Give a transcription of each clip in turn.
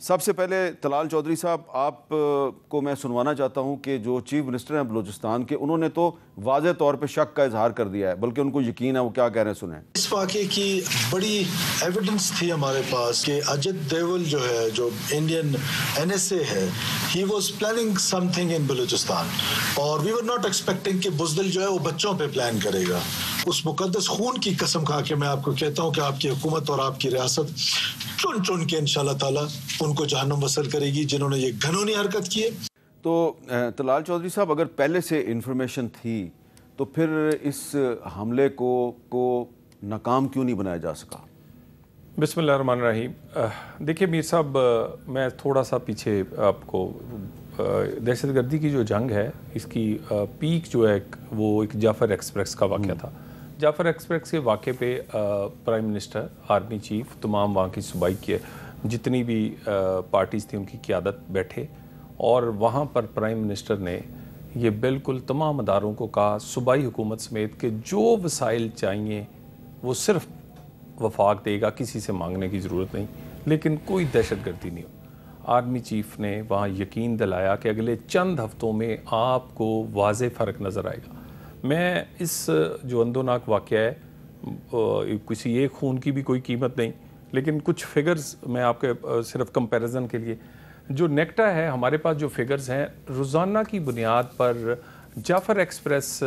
سب سے پہلے طلال چودھری صاحب، آپ کو میں سنوانا چاہتا ہوں کہ جو چیف منسٹر ہیں بلوچستان کے، انہوں نے تو واضح طور پہ شک کا اظہار کر دیا ہے، بلکہ ان کو یقین ہے، وہ کیا کہہ رہے ہیں سنیں۔ اس واقعے کی بڑی ایویڈنس تھی ہمارے پاس کہ اجت دیول جو ہے، جو انڈین NSA ہے، he was planning some thing in Balochistan, اور وی ور ناٹ ایکسپیکٹنگ کہ بزدل جو ہے وہ بچوں پہ پلان کرے گا۔ اس مقدس خون کی قسم کھا کے میں آپ کو کہتا ہوں کہ آپ کی حکومت اور آپ کی ریاست چن چن کے انشاءاللہ تعالیٰ ان کو جہنم وصل کرے گی جنہوں نے یہ گھنونی حرکت کی ہے۔ تو طلال چودھری صاحب، اگر پہلے سے انفارمیشن تھی تو پھر اس حملے کو ناکام کیوں نہیں بنایا جا سکا؟ بسم اللہ الرحمن الرحیم۔ دیکھیں میر صاحب، میں تھوڑا سا پیچھے آپ کو دہشت گردی کی جو جنگ ہے، اس کی پیک جو ہے وہ ایک جعفر ایکسپریس کا واقعہ تھا۔ جعفر ایکسپریس کے واقعے پہ پرائم منسٹر، آرمی چیف، تمام وہاں کی صوبائی کے جتنی بھی پارٹیز تھیں ان کی قیادت بیٹھے، اور وہاں پر پرائم منسٹر نے یہ بالکل تمام اداروں کو کہا، صوبائی حکومت سمیت، کہ جو وسائل چاہیے وہ صرف وفاق دے گا، کسی سے مانگنے کی ضرورت نہیں، لیکن کوئی دہشت گردی نہیں ہو۔ آرمی چیف نے وہاں یقین دلایا کہ اگلے چند ہفتوں میں آپ کو واضح فرق نظر آئے گا۔ میں اس جو اندوناک واقعہ ہے، کسی ایک خون کی بھی کوئی قیمت نہیں، لیکن کچھ فگرز میں آپ کے صرف کمپیریزن کے لیے، جو نیکٹا ہے ہمارے پاس، جو فگرز ہیں روزانہ کی بنیاد پر، جعفر ایکسپریس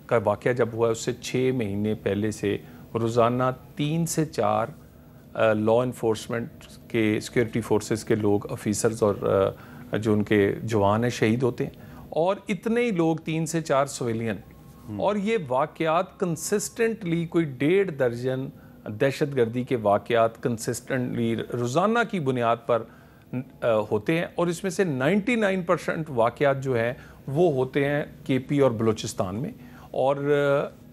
کا واقعہ جب ہوا ہے اس سے 6 مہینے پہلے سے روزانہ 3 سے 4 لا انفورسمنٹ کے، سیکیورٹی فورسز کے لوگ، آفیسرز اور جو ان کے جوان ہیں، شہید ہوتے ہیں، اور اتنے ہی لوگ 3 سے 4 سویلین، اور یہ واقعات کنسسٹنٹلی کوئی 1.5 درجن دہشت گردی کے واقعات کنسسٹنٹلی روزانہ کی بنیاد پر ہوتے ہیں، اور اس میں سے 99% واقعات جو ہیں وہ ہوتے ہیں KP اور بلوچستان میں۔ اور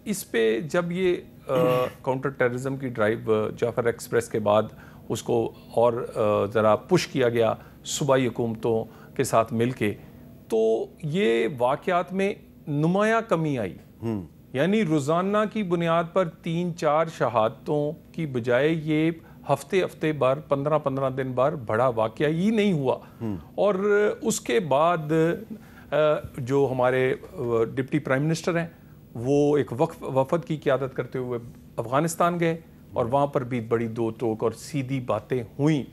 اس پہ جب یہ کاؤنٹر ٹیررزم کی ڈرائیو جعفر ایکسپریس کے بعد اس کو اور ذرا پش کیا گیا صوبائی حکومتوں کے ساتھ مل کے، تو یہ واقعات میں نمایاں کمی آئی۔ یعنی روزانہ کی بنیاد پر 3-4 شہادتوں کی بجائے یہ ہفتے بار، 15 دن بار بڑا واقعہ ہی نہیں ہوا۔ اور اس کے بعد جو ہمارے ڈپٹی پرائم منسٹر ہیں، وہ ایک وفد کی قیادت کرتے ہوئے افغانستان گئے، اور وہاں پر بھی بڑی دو ٹوک اور سیدھی باتیں ہوئیں،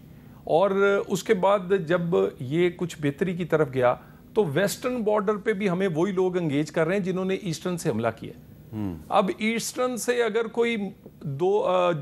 اور اس کے بعد جب یہ کچھ بہتری کی طرف گیا تو ویسٹرن بارڈر پہ بھی ہمیں وہی لوگ انگیج کر رہے ہیں جنہوں نے ایسٹرن سے حملہ کیا۔ اب ایسٹرن سے اگر کوئی 2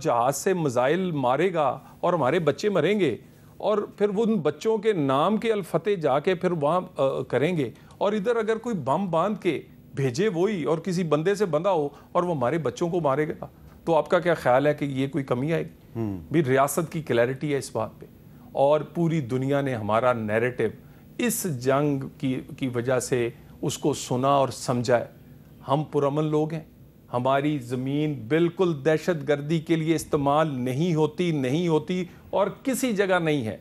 جہاز سے میزائل مارے گا اور ہمارے بچے مریں گے، اور پھر ان بچوں کے نام کے الفتح جا کے پھر وہاں کریں گے، اور ادھر اگر کوئی بم باندھ کے بھیجے وہی اور کسی بندے سے بندھا ہو اور وہ ہمارے بچوں کو مارے گا، تو آپ کا کیا خیال ہے کہ یہ کوئی کمی آئے گی؟ بھی ریاست کی کلیئرٹی ہے اس بات پہ، اور پوری دنیا نے ہمارا نیریٹو اس جنگ کی وجہ سے اس کو سنا اور سمجھا ہے۔ ہم پرامن لوگ ہیں، ہماری زمین بالکل دہشت گردی کے لیے استعمال نہیں ہوتی اور کسی جگہ نہیں ہے،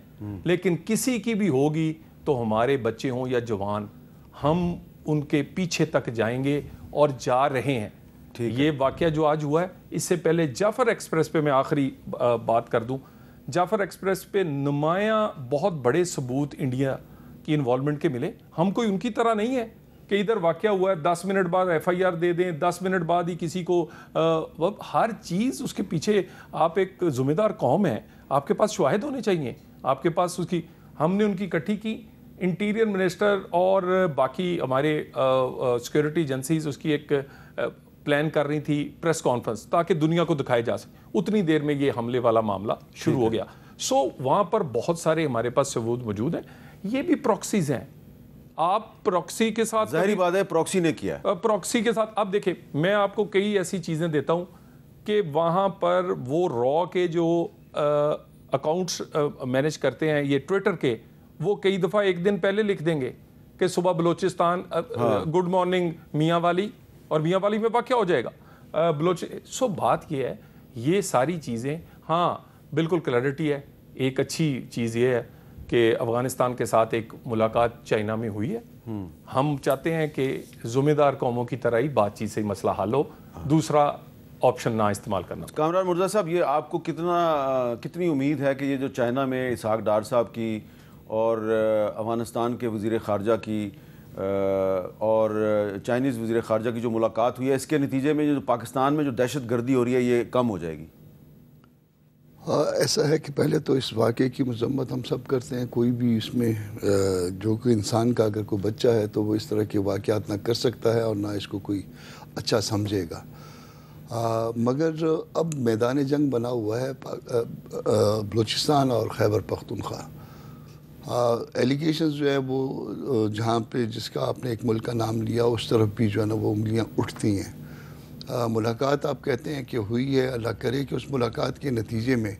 لیکن کسی کی بھی ہوگی تو ہمارے بچے ہوں یا جوان، ہم ان کے پیچھے تک جائیں گے اور جا رہے ہیں۔ یہ واقعہ جو آج ہوا ہے، اس سے پہلے جعفر ایکسپریس پہ میں آخری بات کر دوں، جعفر ایکسپریس پہ نمایاں بہت بڑے ثبوت انڈیا کی انوالومنٹ کے ملے۔ ہم کوئی ان کی طرح نہیں ہے کہ ادھر واقعہ ہوا ہے 10 منٹ بعد FIR دے دیں، 10 منٹ بعد ہی کسی کو، ہر چیز اس کے پیچھے آپ ایک ذمہ دار قوم ہے، آپ کے پاس شواہد ہونے چاہیے، آپ کے پاس اس کی، ہم نے ان کی اکٹھی کی، انٹیریئر منسٹر اور باقی ہمارے سیکورٹی ایجنسیز اس کی ایک پلان کر رہی تھی پریس کانفرنس، تاکہ دنیا کو دکھائے جا سکے، اتنی دیر میں یہ حملے والا معاملہ شروع ہو گیا۔ وہاں پر بہت سارے ہمارے پاس ثبوت موجود ہیں، یہ بھی پراکسیز ہیں۔ آپ پراکسی کے ساتھ، ظاہری بات ہے پراکسی نے کیا ہے، پراکسی کے ساتھ، اب دیکھیں میں آپ کو کئی ایسی چیزیں دیتا ہوں کہ وہاں پر وہ را کے جو اکاؤنٹس مینیج کرتے ہیں یہ ٹویٹر کے، وہ کئی دفعہ ایک دن پہلے لکھ دیں گے کہ صبح بلوچستان، گڈ مارننگ میاں والی، اور میاں والی میں واقعہ ہو جائے گا بات یہ ہے، یہ ساری چیزیں، ہاں بالکل کلیئرٹی ہے۔ ایک اچھی چیز یہ ہے کہ افغانستان کے ساتھ ایک ملاقات چائنا میں ہوئی ہے، ہم چاہتے ہیں کہ ذمہ دار قوموں کی طرح ہی بات چیت سے مسئلہ حل ہو۔ دوسرا، آپشن نہ استعمال کرنا. کامران مرزا صاحب، یہ آپ کو کتنی امید ہے کہ یہ جو چائنا میں اسحاق ڈار صاحب کی اور افغانستان کے وزیر خارجہ کی اور چائنیز وزیر خارجہ کی جو ملاقات ہوئی ہے، اس کے نتیجے میں جو پاکستان میں جو دہشت گردی ہو رہی ہے یہ کم ہو جائے گی؟ ہاں، ایسا ہے کہ پہلے تو اس واقعے کی مذمت ہم سب کرتے ہیں. کوئی بھی اس میں جو کوئی انسان کا اگر کوئی بچہ ہے تو وہ اس طرح کے واقعات نہ کر سکتا ہے اور نہ اس کو کوئی اچھا سمجھے گا. مگر اب میدان جنگ بنا ہوا ہے بلوچستان اور خیبر پختونخوا. ایلیگیشنز جو ہے وہ جہاں پہ جس کا آپ نے ایک ملک کا نام لیا اس طرف بھی جو ہے نا وہ انگلیاں اٹھتی ہیں. ملاقات آپ کہتے ہیں کہ ہوئی ہے، اللہ کرے کہ اس ملاقات کے نتیجے میں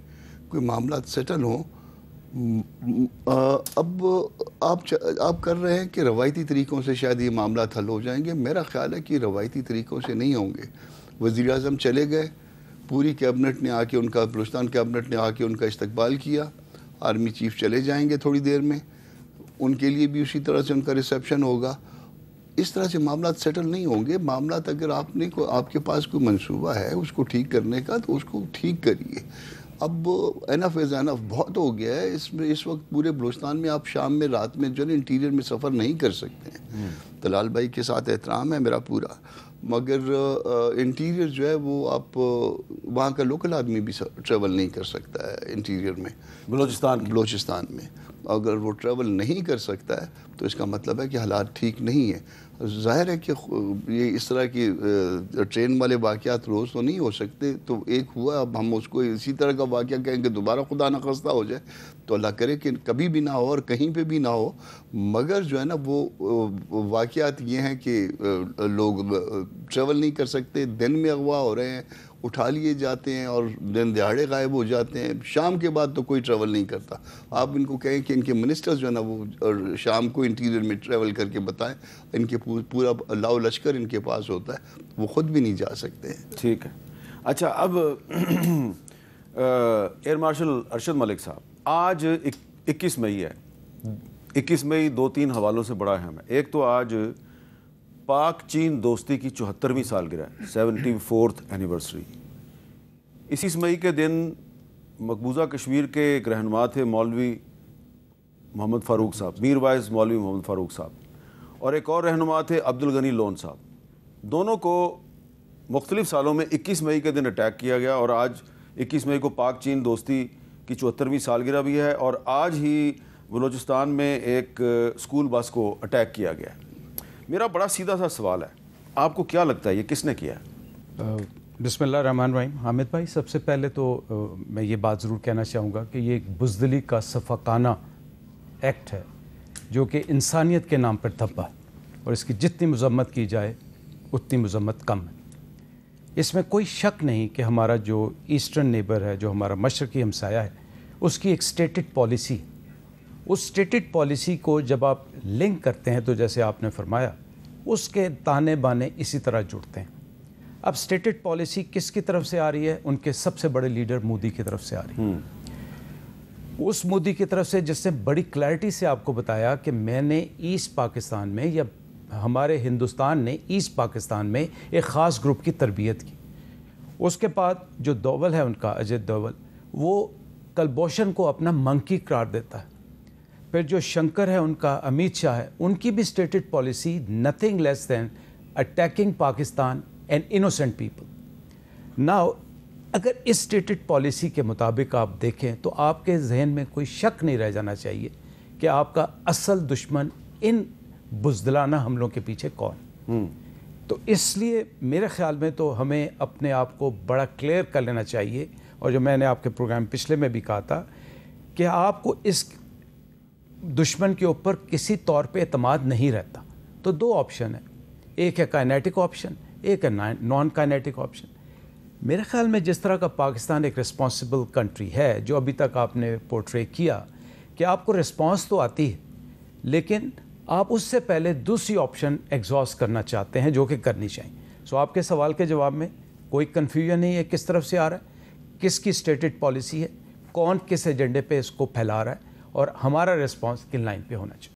کوئی معاملات سیٹل ہوں. اب آپ کر رہے ہیں کہ روایتی طریقوں سے شاید یہ معاملات حل ہو جائیں گے. میرا خیال ہے کہ روایتی طریقوں سے نہیں ہوں گے. وزیر اعظم چلے گئے، پوری کیبنٹ نے آ کے ان کا بلوچستان کیبنٹ نے آ کے ان کا استقبال کیا. آرمی چیف چلے جائیں گے تھوڑی دیر میں، ان کے لیے بھی اسی طرح سے ان کا ریسیپشن ہوگا. اس طرح سے معاملات سیٹل نہیں ہوں گے. معاملات اگر آپ کے پاس کوئی منصوبہ ہے اس کو ٹھیک کرنے کا تو اس کو ٹھیک کریے. اب انف از انف، بہت ہو گیا ہے. اس وقت پورے بلوچستان میں آپ شام میں رات میں جو ہے انٹیریئر میں سفر نہیں کر سکتے ہیں. طلال بھائی کے ساتھ احترام ہے میرا پورا، مگر انٹیریئر جو ہے وہ آپ وہاں کا لوکل آدمی بھی ٹریول نہیں کر سکتا ہے انٹیریئر میں بلوچستان میں. اگر وہ ٹریول نہیں کر سکتا ہے تو اس کا مطلب ہے کہ حالات ٹھیک نہیں ہے. ظاہر ہے کہ یہ اس طرح کی ٹرین والے واقعات روز تو نہیں ہو سکتے. تو ایک ہوا، اب ہم اس کو اسی طرح کا واقعہ کہیں کہ دوبارہ خدا نخواستہ ہو جائے تو اللہ کرے کہ کبھی بھی نہ ہو اور کہیں پہ بھی نہ ہو. مگر جو ہے نا وہ واقعات یہ ہیں کہ لوگ ٹریول نہیں کر سکتے، دن میں اغوا ہو رہے ہیں، اٹھا لیے جاتے ہیں اور دن دہاڑے غائب ہو جاتے ہیں. شام کے بعد تو کوئی ٹریول نہیں کرتا. آپ ان کو کہیں کہ ان کے منسٹرز جو ہے نا وہ شام کو انٹیریئر میں ٹریول کر کے بتائیں. ان کے پورا لاؤ لشکر ان کے پاس ہوتا ہے، وہ خود بھی نہیں جا سکتے ہیں. ٹھیک ہے. اچھا، اب ایئر مارشل ارشد ملک صاحب، آج 21 مئی ہے. 21 مئی 2-3 حوالوں سے بڑا اہم ہے. ایک تو آج پاک چین دوستی کی 74ویں سالگرہ ہے، 74th اینیورسری. اسی مئی کے دن مقبوضہ کشمیر کے ایک رہنما تھے مولوی محمد فاروق صاحب، میر وائز مولوی محمد فاروق صاحب، اور ایک اور رہنما تھے عبد الغنی لون صاحب. دونوں کو مختلف سالوں میں 21 مئی کے دن اٹیک کیا گیا، اور آج 21 مئی کو پاک چین دوستی کی 74ویں سالگرہ بھی ہے. اور آج ہی بلوچستان میں ایک اسکول بس کو اٹیک کیا گیا. میرا بڑا سیدھا سا سوال ہے، آپ کو کیا لگتا ہے یہ کس نے کیا ہے؟ بسم اللہ الرحمن الرحیم. حامد بھائی، سب سے پہلے تو میں یہ بات ضرور کہنا چاہوں گا کہ یہ ایک بزدلی کا صفاقانہ ایکٹ ہے جو کہ انسانیت کے نام پر دھبا ہے، اور اس کی جتنی مذمت کی جائے اتنی مذمت کم ہے. اس میں کوئی شک نہیں کہ ہمارا جو ایسٹرن نیبر ہے، جو ہمارا مشرقی ہمسایہ ہے، اس کی ایک سٹیٹڈ پالیسی، اس سٹیٹڈ پالیسی کو جب آپ لنک کرتے ہیں تو جیسے آپ نے فرمایا اس کے تانے بانے اسی طرح جڑتے ہیں. اب سٹیٹڈ پالیسی کس کی طرف سے آ رہی ہے؟ ان کے سب سے بڑے لیڈر مودی کی طرف سے آ رہی ہے. اس مودی کی طرف سے جس نے بڑی کلیئرٹی سے آپ کو بتایا کہ میں نے ایسٹ پاکستان میں، یا ہمارے ہندوستان نے ایسٹ پاکستان میں ایک خاص گروپ کی تربیت کی. اس کے بعد جو دوول ہے ان کا، اجیت دوول، وہ کلبھوشن کو اپنا منکی قرار دیتا ہے. پھر جو شنکر ہے ان کا، امیت شاہ ہے، ان کی بھی stated policy nothing less than attacking Pakistan and innocent people. Now اگر اس سٹیٹڈ پالیسی کے مطابق آپ دیکھیں تو آپ کے ذہن میں کوئی شک نہیں رہ جانا چاہیے کہ آپ کا اصل دشمن ان بزدلانہ حملوں کے پیچھے کون. تو اس لیے میرے خیال میں تو ہمیں اپنے آپ کو بڑا کلیئر کر لینا چاہیے. اور جو میں نے آپ کے پروگرام پچھلے میں بھی کہا تھا کہ آپ کو اس دشمن کے اوپر کسی طور پہ اعتماد نہیں رہتا. تو 2 آپشن ہیں، ایک ہے کائنیٹک آپشن، ایک ہے نان کائنیٹک آپشن. میرے خیال میں جس طرح کا پاکستان ایک رسپانسبل کنٹری ہے، جو ابھی تک آپ نے پورٹرے کیا کہ آپ کو رسپانس تو آتی ہے، لیکن آپ اس سے پہلے دوسری آپشن ایگزاسٹ کرنا چاہتے ہیں جو کہ کرنی چاہیے. سو آپ کے سوال کے جواب میں کوئی کنفیوژن نہیں ہے کس طرف سے آ رہا ہے، کس کی سٹیٹڈ پالیسی ہے، کون کس ایجنڈے پہ اس کو پھیلا رہا ہے، اور ہمارا ریسپانس کن لائن پہ ہونا چاہیے.